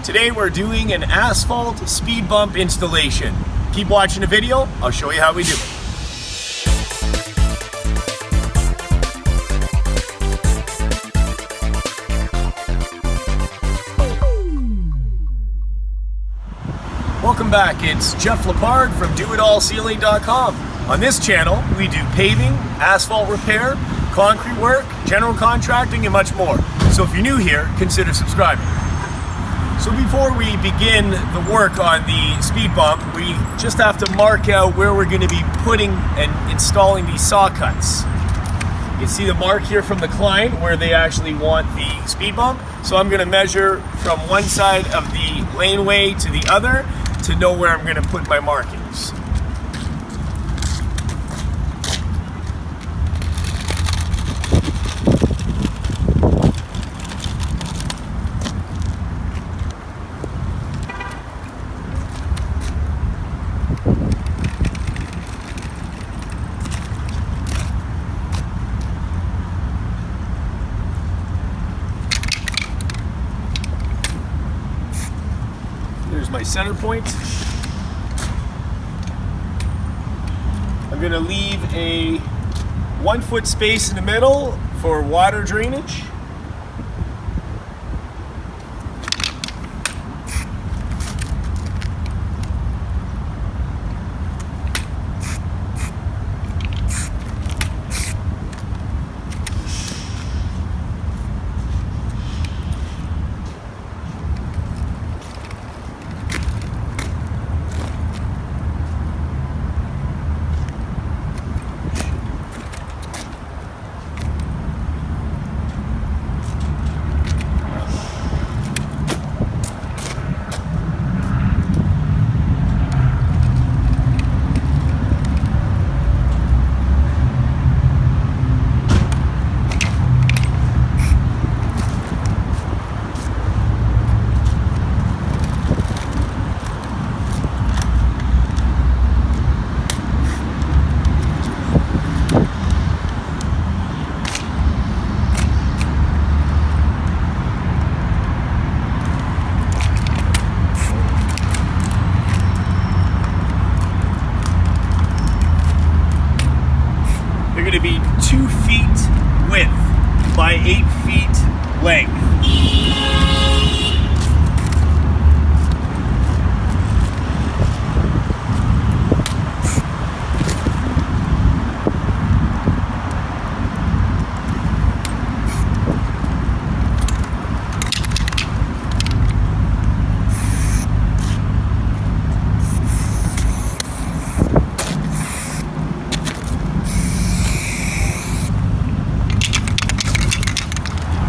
Today we're doing an asphalt speed bump installation. Keep watching the video, I'll show you how we do it. Welcome back, it's Jeff Lepard from DoItAllCeiling.com. On this channel, we do paving, asphalt repair, concrete work, general contracting, and much more. So if you're new here, consider subscribing. So before we begin the work on the speed bump, we just have to mark out where we're going to be putting and installing these saw cuts. You can see the mark here from the client where they actually want the speed bump. So I'm going to measure from one side of the laneway to the other to know where I'm going to put my markings. There's my center point. I'm going to leave a 1 foot space in the middle for water drainage. They're going to be 2 feet width by 8 feet length.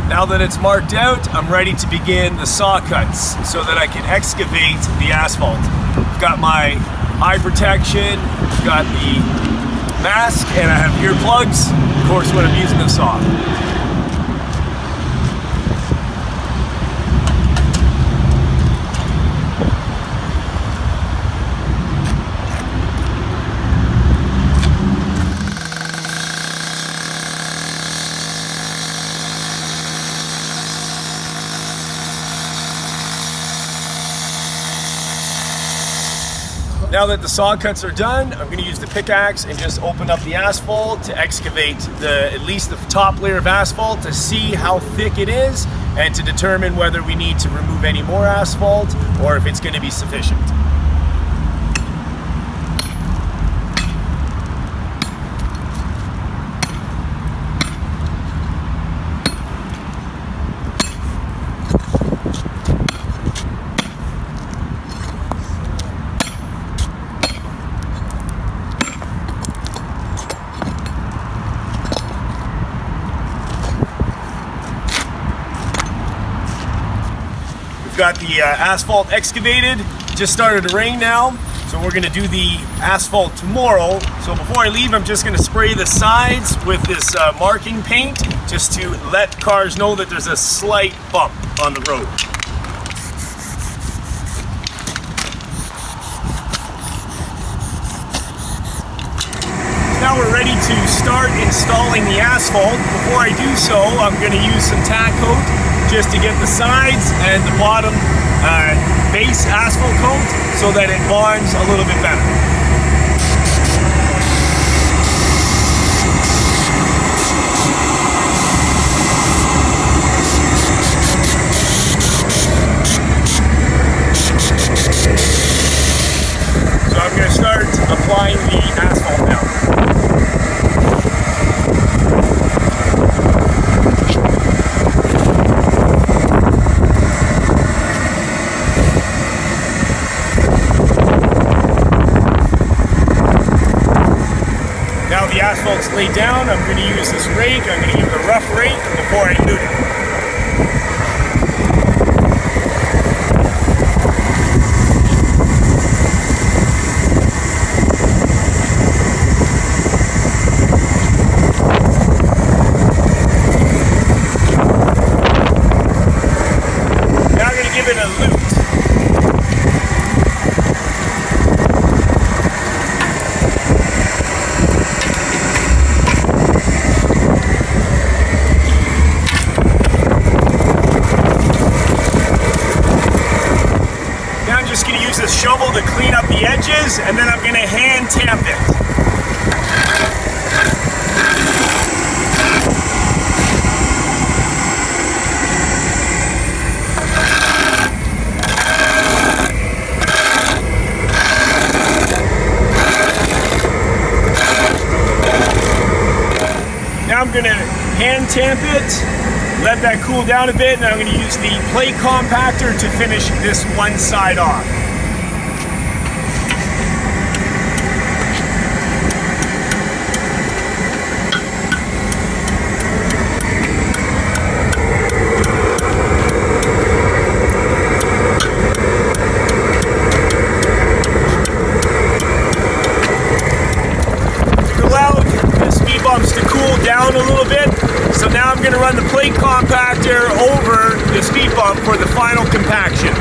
Now that it's marked out, I'm ready to begin the saw cuts so that I can excavate the asphalt. I've got my eye protection, I've got the mask, and I have earplugs, of course, when I'm using the saw. Now that the saw cuts are done, I'm going to use the pickaxe and just open up the asphalt to excavate at least the top layer of asphalt to see how thick it is and to determine whether we need to remove any more asphalt or if it's going to be sufficient. Got the asphalt excavated. Just started to rain now, so we're going to do the asphalt tomorrow. So before I leave, I'm just going to spray the sides with this marking paint just to let cars know that there's a slight bump on the road. Now we're ready to start installing the asphalt. Before I do so, I'm going to use some tack coat just to get the sides and the bottom base asphalt coat so that it bonds a little bit better. So I'm going to start applying the asphalt now. Now the asphalt's laid down, I'm going to use this rake. I'm going to give it a rough rake before I do it. Now I'm going to give it a loop. Just going to use this shovel to clean up the edges, and then I'm going to hand tamp it. Now I'm going to hand tamp it. Let that cool down a bit, and I'm going to use the plate compactor to finish this one side off. We've allowed the speed bumps to cool down a little bit. So now I'm going to run the plate compactor over the speed bump for the final compaction.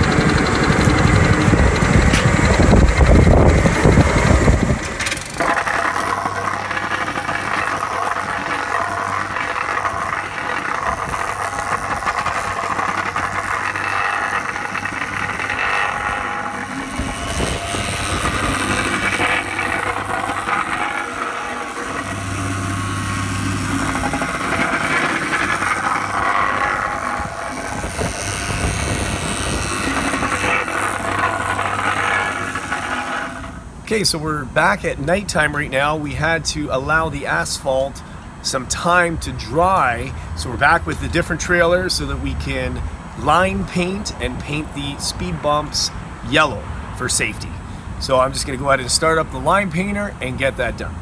Okay, so we're back at nighttime right now. We had to allow the asphalt some time to dry. So we're back with the different trailers so that we can line paint and paint the speed bumps yellow for safety. So I'm just gonna go ahead and start up the line painter and get that done.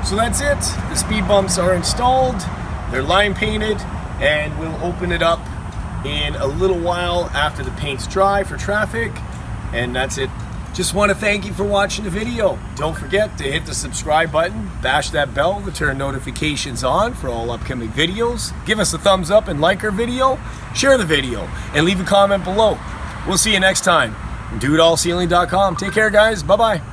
So that's it. The speed bumps are installed, they're line painted, and we'll open it up in a little while after the paint's dry for traffic, and that's it. Just want to thank you for watching the video. Don't forget to hit the subscribe button, bash that bell to turn notifications on for all upcoming videos. Give us a thumbs up and like our video, share the video, and leave a comment below. We'll see you next time. DoItAllCeiling.com. Take care, guys. Bye-bye.